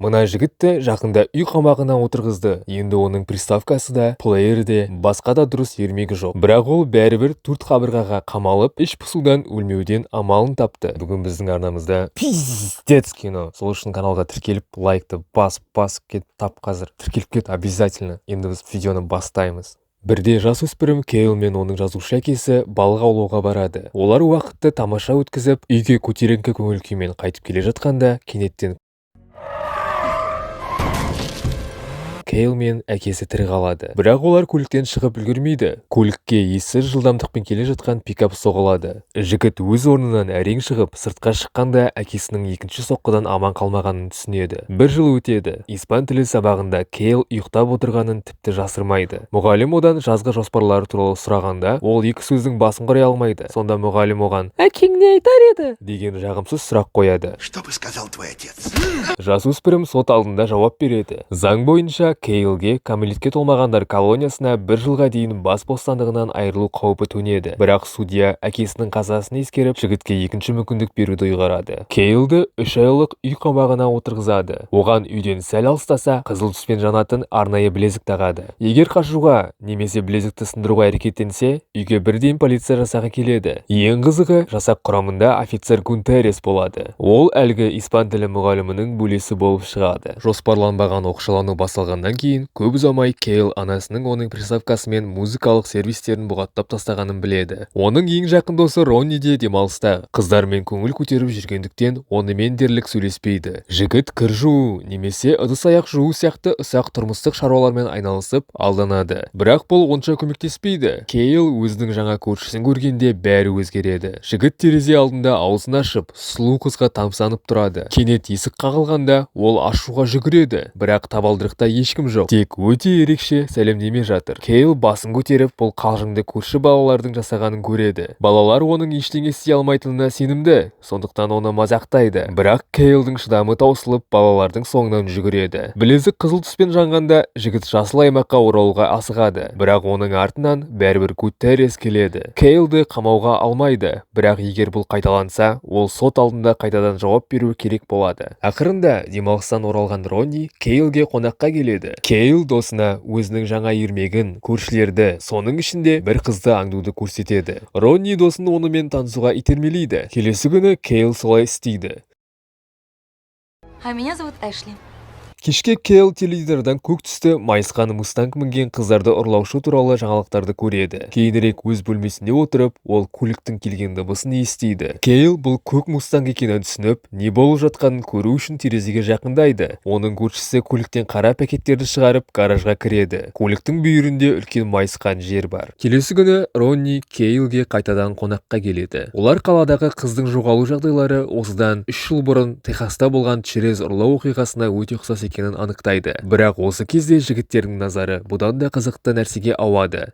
Мына жігітті жақында үй қамағына отырғызды. Енді оның приставкасы да, плеері де, басқа да дұрыс ермегі жоқ. Бірақ ол бәрібір төрт қабырғаға қамалып, іш пысудан өлмеуден амалын тапты. Бүгін біздің арнамызда пиздец кино. Сол үшін каналға тіркеліп, лайкты басып кет, тап қазір. Тіркеліп кет обязательно. Енді біз видеоны бастаймыз. Бірде жасөспірім Кейл мен оның жазушы әкесі балық аулауға барады. Олар уақытты тамаша өткізіп, үйге көтеріңкі көңіл күймен қайтып келе жатқанда, кенеттен Кейл мен әкесі тірі қалады. Бірақ олар көліктен шығып үлгермейді. Көлікке ессіз жылдамдықпен келе жатқан пикап соғылады. Жігіт өз орнынан әрең шығып, сыртқа шыққанда әкесінің екінші соққыдан аман қалмағанын түсінеді. Бір жыл өтеді. Испан тілі сабағында Кейл ұйықтап отырғанын тіпті жасырмайды. Мұғалім одан жазғы жоспарлары туралы сұрағанда, ол екі сөздің басын құрай алмайды. Сонда мұғалім оған «Әкең не айтар еді?» деген жағымсыз сұрақ қояды. Что бы сказал твой отец? Жасөспірім сот алдында жауап береді. Заң бойынша Кейлге кәмелетке толмағандар колониясына 1 жылға дейін бас бостандығынан айырылу қаупі төнеді. Бірақ судья әкесінің қазасын ескеріп, жігітке екінші мүмкіндік беруді ұйғарады. Кейлді 3 айлық үй қамағына отырғызады. Оған үйден сәл алыстаса, қызыл түспен жанатын арнайы білезік тағады. Егер қашуға немесе білезікті сындыруға әрекеттенсе, үйге бірден полиция жасағы келеді. Ең қызығы, жасақ құрамында офицер Гунтерес болады. Ол әлгі испан тілі мұғалімінің бөлесі болып шығады. Жоспарланбаған оқшалану басталғаннан кейін көп ұзамай Кейл анасының оның приставкасы мен музыкалық сервистерін бұғаттап тастағанын біледі. Оның ең жақын досы Ронни де демалыста қыздармен көңіл көтеріп жүргендіктен онымен дерлік сөйлеспейді. Жігіт кір жуу немесе ыдыс-аяқ жуу сияқты ұсақ тұрмыстық шаруалармен айналысып алданады. Бірақ бұл онша көмектеспейді. Кейл өзінің жаңа көршісін көргенде бәрі өзгереді. Жігіт терезе алдында аузын ашып, сұлу қызға тамсанып тұрады. Кенет есік қағылғанда ол ашуға жүгіреді. Бірақ табалдырықта ешкім жоқ. Тек өте ерекше сәлемдеме жатыр. Кейл басын көтеріп, бұл қалжыңды көрші балалардың жасағанын көреді. Балалар оның ештеңе істей алмайтынына сенімді, сондықтан оны мазақтайды. Бірақ Кейлдің шыдамы таусылып, балалардың соңынан жүгіреді. Білезік қызыл түспен жанғанда, жігіт жасыл аймаққа оралуға асығады. Бірақ оның артынан бәрібір Гуттерес келеді. Кейлді қамауға алмайды. Бірақ егер бұл қайталанса, ол сот алдында қайтадан жауап беру керек болады. Ақырында демалыстан оралған Ронни Кейлге қонаққа келеді. Кейл досына өзінің жаңа ермегін, көршілерді, соның ішінде бір қызды аңдуды көрсетеді. Ронни досын онымен танысуға итермелейді. Келесі күні Кейл солай істейді. А меня зовут Эшли. Кешке Кейл теледидардан көк түсті майысқан мустанг мінген қыздарды ұрлаушы туралы жаңалықтарды көреді. Кейінірек өз бөлмесінде отырып, ол көліктің келген дыбысын естиді. Кейл бұл көк мустанг екенін түсініп, не болып жатқанын көру үшін терезеге жақындайды. Оның көршісі көліктен қара пакеттерді шығарып, гаражға кіреді. Көліктің бүйірінде үлкен майысқан жер бар. Келесі күні Ронни Кейлге қайтадан қонаққа келеді. Олар қаладағы қыздың жоғалу жағдайлары осыдан 3 жыл бұрын Техаста болған Через ұрлау оқиғасына өте ұқсас екенін анықтайды. Бірақ осы кезде жігіттердің назары бұдан да қызықты нәрсеге ауады.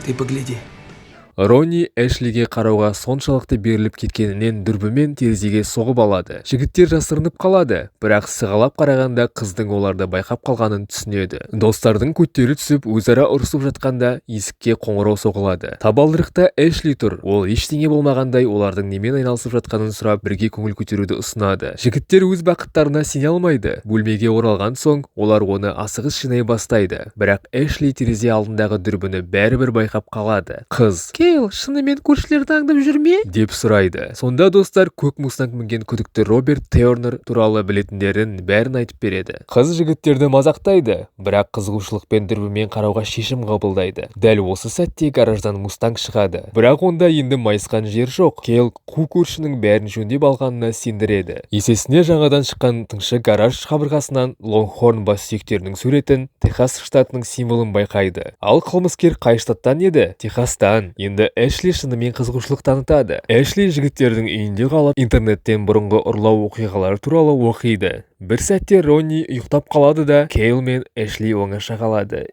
Ты погляди. Ронни Эшлиге қарауға соншалықты беріліп кеткенінен дүрбімен терезеге соғып алады. Жігіттер жасырынып қалады, бірақ сығалап қарағанда қыздың оларды байқап қалғанын түсінеді. Достардың көттері түсіп, өзара ұрысып жатқанда есікке қоңырау соғылады. Табалдырықта Эшли тұр. Ол ештеңе болмағандай олардың немен айналысып жатқанын сұрап, бірге көңіл көтеруді ұсынады. Жігіттер өз бақыттарына сене алмайды. Бөлмеге оралған соң, олар оны асығыс жинай бастайды. Бірақ Эшли терезе алдындағы дүрбіні бәрібір байқап қалады. Қыз Кейл, шынымен көршілерді аңдып жүрме? Деп сұрайды. Сонда достар көк мустанг мінген күдікті Роберт Тернер туралы білетіндерін бәрін айтып береді. Қыз жігіттерді мазақтайды, бірақ қызығушылықпен дүрбімен қарауға шешім қабылдайды. Дәл осы сәтте гараждан мустанг шығады. Бірақ онда енді майысқан жер жоқ. Кейл қу көршінің бәрін жөндеп алғанына сендіреді. Есесіне жаңадан шыққан тыңшы гараж қабырғасынан Лонгхорн бас сүйектерінің суретін, Техас штатының символын байқайды. Ал қылмыскер қай штаттан еді? Техастан. Енді Эшли шынымен қызығушылық танытады. Эшли жігіттердің үйінде қалып, интернеттен бұрынғы ұрлау оқиғалары туралы оқиды. Бір сәтте Ронни ұйықтап қалады да, Кейл мен Эшли оңаша қалады.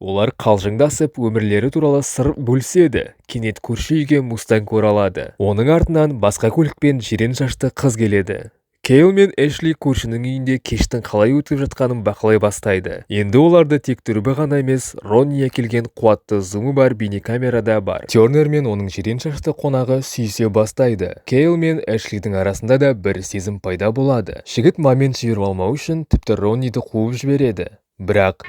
Олар қалжыңдасып, өмірлері туралы сыр бөліседі. Кенет көрші үйге мустанг оралады. Оның артынан басқа көлікпен жирен шашты қыз келеді. Кейл мен Эшли көршінің үйінде кештің қалай өтіп жатқанын бақылай бастайды. Енді оларды тек дүрбі ғана емес, Ронни әкелген қуатты зумы бар бейнекамерада бар. Тернер мен оның жирен шашты қонағы сүйісе бастайды. Кейл мен Эшлидің арасында да бір сезім пайда болады. Жігіт момент жіберіп алмау үшін тіпті Ронниді қуып жібереді. Бірақ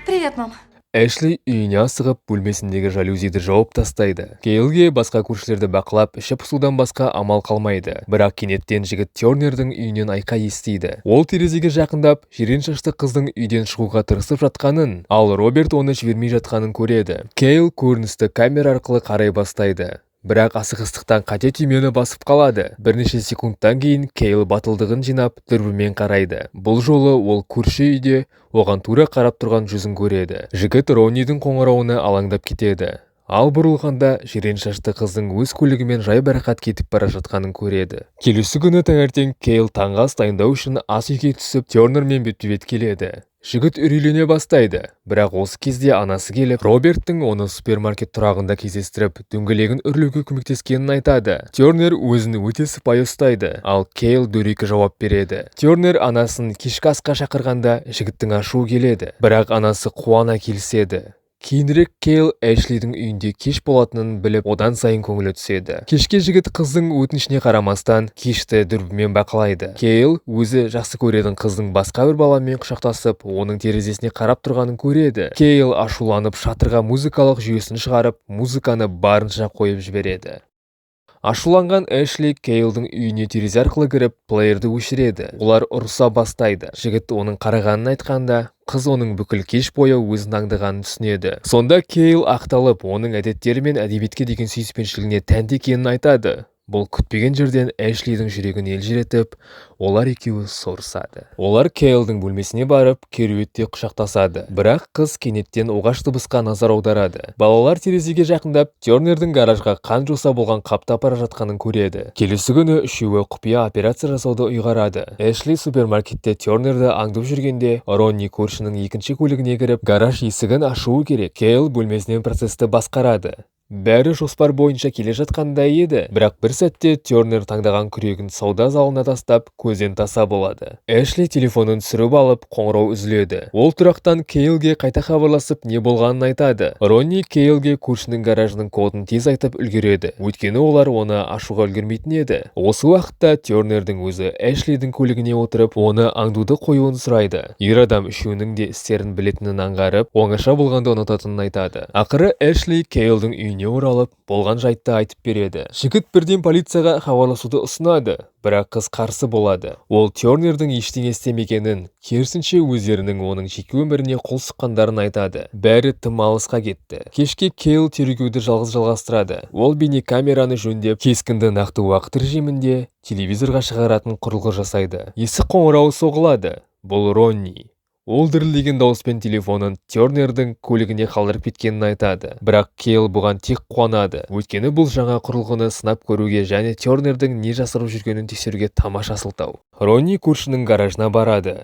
Привет, мам. Эшли үйіне асығып бөлмесіндегі жалюзиді жауып тастайды. Кейлге басқа көршілерді бақылап ішіп судан басқа амал қалмайды. Бірақ кенеттен жігіт Тернердің үйінен айқай естиді. Ол терезеге жақындап, жирен шашты қыздың үйден шығуға тырысып жатқанын, ал Роберт оны жібермей жатқанын көреді. Кейл көріністі камера арқылы қарай бастайды. Бірақ асығыстықтан қате түймені басып қалады. Бірнеше секундтан кейін Кейл батылдығын жинап дүрбімен қарайды. Бұл жолы ол көрші үйде оған тура қарап тұрған жүзін көреді. Жігіт Роннидің қоңырауына алаңдап кетеді. Ал бұрылғанда жирен шашты қыздың өз көлігімен жайбарақат кетіп бара жатқанын көреді. Келесі күні таңертең Кейл таңғы ас дайындау үшін ас үйге түсіп Тернермен бетпе-бет келеді. Жігіт үрейлене бастайды, бірақ осы кезде анасы келіп, Роберттің оны супермаркет тұрағында кездестіріп, дөңгелегін үрлеуге көмектескенін айтады. Тернер өзін өте сыпайы ұстайды, ал Кейл дөрекі жауап береді. Тернер анасын кешкі асқа шақырғанда жігіттің ашуы келеді, бірақ анасы қуана келіседі. Кейінірек Кейл Эшлидің үйінде кеш болатынын біліп, одан сайын көңілі түседі. Кешке жігіт қыздың өтінішіне қарамастан кешті дүрбімен бақылайды. Кейл өзі жақсы көретін қыздың басқа бір баламен құшақтасып, оның терезесіне қарап тұрғанын көреді. Кейл ашуланып шатырға музыкалық жүйесін шығарып, музыканы барынша қойып жібереді. Ашуланған Эшли Кейлдің үйіне терезе арқылы кіріп, плеерді өшіреді. Олар ұрыса бастайды. Жігіт оның қарағанын айтқанда, қыз оның бүкіл кеш бойы өзін аңдығанын түсінеді. Сонда Кейл ақталып, оның әдеттері мен әдебиетке деген сүйіспеншілігіне тәнті екенін айтады. Бұл күтпеген жерден Эшлидің жүрегін елжіретіп, олар екеуі сорысады. Олар Кейлдің бөлмесіне барып, кереуетте құшақтасады. Бірақ қыз кенеттен оғаш дыбысқа назар аударады. Балалар терезеге жақындап, Тернердің гаражға қан жоса болған қапта бара жатқанын көреді. Келесі күні үшеуі құпия операция жасауды ұйғарады. Эшли супермаркетте Тернерді аңдып жүргенде, Ронни көршінің екінші көлігіне кіріп, гараж есігін ашуы керек. Кейл бөлмесінен процесті басқарады. Бәрі жоспар бойынша келе жатқандай еді, бірақ бір сәтте Тернер таңдаған күрегін сауда залына тастап, көзден таса болады. Эшли телефонын түсіріп алып, қоңырау үзіледі. Ол тұрақтан Кейлге қайта хабарласып, не болғанын айтады. Ронни Кейлге көршінің гаражының кодын тез айтып үлгереді, өйткені олар оны ашуға үлгермейтін еді. Осы уақытта Тернердің өзі Эшлидің көлігіне отырып, оны аңдуды қоюын сұрайды. Ер адам үшеуінің де істерін білетінін аңғарып, оңаша болғанды ұнататынын айтады. Ақыры Эшли Кейлдің үйіне оралып, болған жайтты айтып береді. Жігіт бірден полицияға хабарласуды ұсынады, бірақ қыз қарсы болады. Ол Тернердің ештеңе істемегенін, керісінше өздерінің оның жеке өміріне қол сұққандарын айтады. Бәрі тым алысқа кетті. Кешке Кейл тергеуді жалғыз жалғастырады. Ол бейнекамераны жөндеп, кескінді нақты уақыт режимінде телевизорға шығаратын құрылғы жасайды. Есік қоңырауы соғылады. Бұл Ронни. Ол дірілдеген дауыспен телефонын Тернердің көлігіне қалдырып кеткенін айтады. Бірақ Кейл бұған тек қуанады. Өйткені бұл жаңа құрылғыны сынап көруге және Тернердің не жасырып жүргенін тексеруге тамаша сылтау. Ронни көршінің гаражына барады.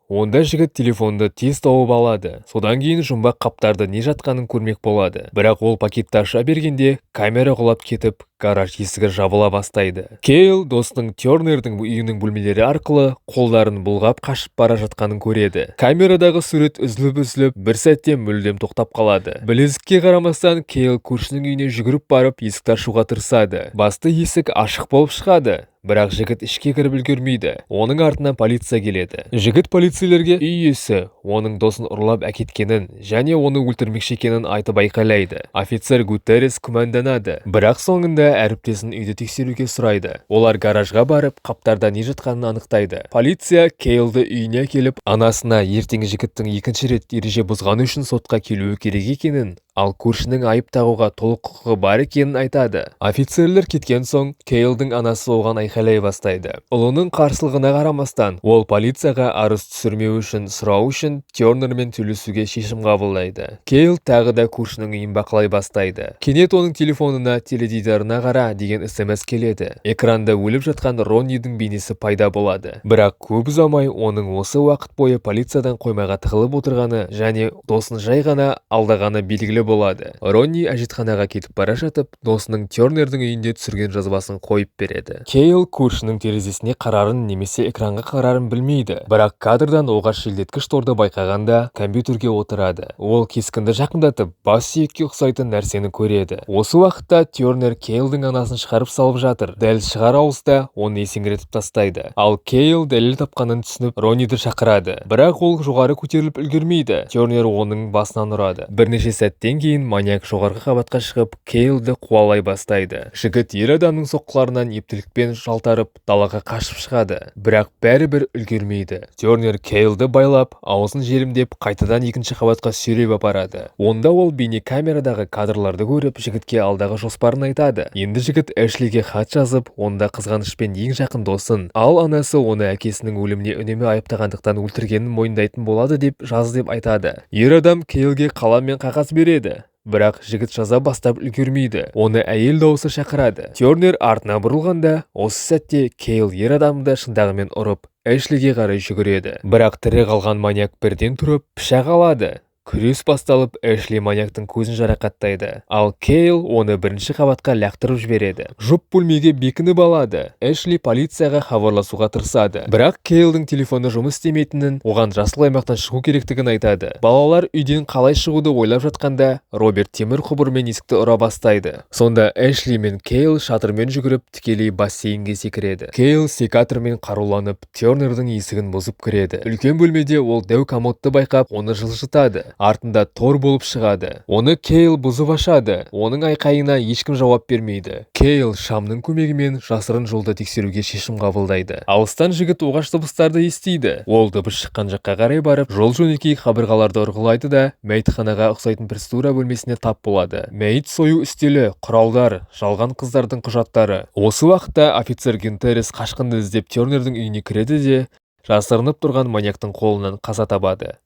Онда жігіт телефонды тез тауып алады. Содан кейін жұмбақ қаптарды не жатқанын көрмек болады. Бірақ ол пакетті аша бергенде камера құлап кетіп, гараж есігі жабыла бастайды. Кейл достың Тернердің үйінің бөлмелері арқылы қолдарын бұлғап қашып бара жатқанын көреді. Камерадағы сурет үзіліп, бір сәтте мүлдем тоқтап қалады. Білезікке қарамастан Кейл көршінің үйіне жүгіріп барып, есікті ашуға тырысады. Басты есік ашық болып шығады. Бірақ жігіт ішке кіріп үлгермейді. Оның артынан полиция келеді. Жігіт полицейлерге үй иесі оның досын ұрлап әкеткенін және оны өлтірмекші екенін айтып айқайлайды. Офицер Гутеррес күмәнданады. Бірақ соңында әріптесін үйді тексеруге сұрайды. Олар гаражға барып, қаптарда не жатқанын анықтайды. Полиция Кейлді үйіне келіп, анасына ертең жігіттің екінші рет ереже бұзғаны үшін сотқа келуі керек екенін, ал көршінің айып тағуға толық құқығы бар екенін айтады. Офицерлер кеткен соң, Кейлдің анасы оған айқайлай бастайды. Ұлының қарсылығына қарамастан, ол полицияға арыз түсірмеу үшін сұрау үшін Тернермен төлесуге шешім қабылдайды. Кейл тағы да көршінің үйін бақылай бастайды. Кенет оның телефонына теледидарына қара деген SMS келеді. Экранда өліп жатқан Роннидің бейнесі пайда болады. Бірақ көп ұзамай оның осы уақыт бойы полициядан қоймаға тығылып отырғаны және досын жай ғана алдағаны белгілі болады. Ронни әжетханаға кетіп бара жатып, досының Тернердің үйінде түсірген жазбасын қойып береді. Кейл көршінің терезесіне қарарын немесе экранға қарарын білмейді. Бірақ кадрдан оғаш желдеткіш торды байқағанда компьютерге отырады. Ол кескінді жақындатып, бас сүйекке ұқсайтын нәрсені көреді. Осы уақытта Тернер Кейлдің анасын шығарып салып жатыр. Дәл шығар ауызда оны есеңгіретіп тастайды. Ал Кейл дәлел тапқанын түсініп Ронниді шақырады. Бірақ ол жоғары көтеріліп үлгермейді. Тернер оның басынан ұрады. Бірнеше сәттен кейін маньяк жоғарғы қабатқа шығып Кейлді қуалай бастайды. Жігіт ер адамның соққыларынан ептілікпен жалтарып далаға қашып шығады. Бірақ бәрібір үлгермейді. Тернер Кейлді байлап, аузын желімдеп, қайтадан екінші қабатқа сүйреп апарады. Онда ол бейнекамерадағы кадрларды көріп, жігітке алдағы жоспарын айтады. Енді жігіт Эшлиге хат жазып, онда қызғанышпен ең жақын досын, ал анасы оны әкесінің өліміне үнемі айыптағандықтан өлтіргенін мойындайтын болады деп жаз деп айтады. Ер адам Кейлге қалам мен қағаз береді. Бірақ жігіт жаза бастап үлгермейді. Оны әйел дауысы шақырады. Тернер артына бұрылғанда, осы сәтте Кейл ер адамды шындағымен ұрып, Эшлиге қарай жүгіреді. Бірақ тірі қалған маньяк бірден тұрып, пышақ алады. Күрес басталып, Эшли маньяктың көзін жарақаттайды. Ал Кейл оны бірінші қабатқа лақтырып жібереді. Жұп бөлмеге бекініп алады. Эшли полицияға хабарласуға тырысады. Бірақ Кейлдің телефоны жұмыс істемейтінін, оған жасыл аймақтан шығу керектігін айтады. Балалар үйден қалай шығуды ойлап жатқанда, Роберт темір құбырмен есікті ұра бастайды. Сонда Эшли мен Кейл шатырмен жүгіріп, тікелей бассейнге секіреді. Кейл секатормен қаруланып, Тернердің есігін бұзып кіреді. Үлкен бөлмеде ол дәу комодты байқап, оны жылжытады. Артында тор болып шығады. Оны Кейл бұзып ашады. Оның айқайына ешкім жауап бермейді. Кейл шамның көмегімен жасырын жолды тексеруге шешім қабылдайды. Алыстан жігіт оғаш дыбыстарды естиді. Ол дыбыс шыққан жаққа қарай барып, жол-жөнекей қабырғаларды ұрғылайды да, мәйітханаға ұқсайтын процедура бөлмесіне тап болады. Мәйіт сою үстелі, құралдар, жалған қыздардың құжаттары. Осы уақытта офицер Гинтерес қашқынды іздеп Тернердің үйіне кіреді де, жасырынып тұрған маньяктың қолынан қаза табады.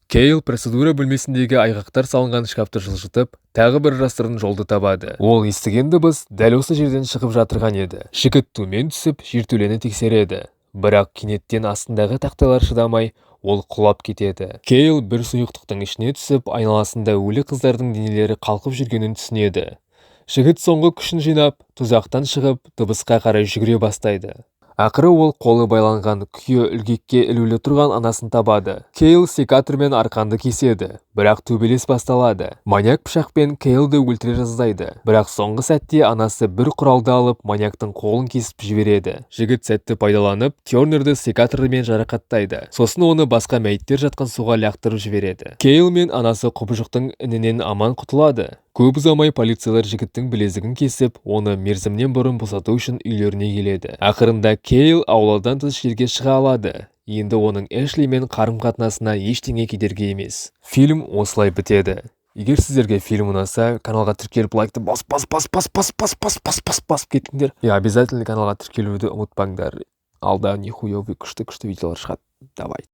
Кейл процедура бөлмесіндегі айғақтар салынған шкафты жылжытып, тағы бір жасырын жолды табады. Ол естіген дыбыс дәл осы жерден шығып жатырған еді. Жігіт төмен түсіп, жертөлені тексереді. Бірақ кенеттен астындағы тақтайлар шыдамай, ол құлап кетеді. Кейл бір сұйықтықтың ішіне түсіп, айналасында өлі қыздардың денелері қалқып жүргенін түсінеді. Жігіт соңғы күшін жинап, тұзақтан шығып, дыбысқа қарай жүгіре бастайды. Ақыры ол қолы байланған күйе үлгекке ілулі тұрған анасын табады. Кейл секатормен арқанды кеседі, бірақ төбелес басталады. Маньяк пышақпен Кейлді өлтіре жаздайды. Бірақ соңғы сәтте анасы бір құралды алып, маньяктың қолын кесіп жібереді. Жігіт сәтті пайдаланып, Тернерді секатормен жарақаттайды. Сосын оны басқа мәйіттер жатқан суға лақтырып жібереді. Кейл мен анасы құбыжықтың інінен аман құтылады. Көп ұзамай полициялар жігіттің білезігін кесіп, оны мерзімнен бұрын босату үшін үйлеріне келеді. Ақырында Кейл ауладан тыс жерге шыға алады. Енді оның Эшлимен қарым-қатынасына ештеңе кедергі емес. Фильм осылай бітеді. Егер сіздерге фильм ұнаса, каналға тіркеліп лайкты басып кетіңдер. Обязательно каналға тіркелуді ұмытпаңдар. Алда нихуевый күшті видеолар шығады. Давай.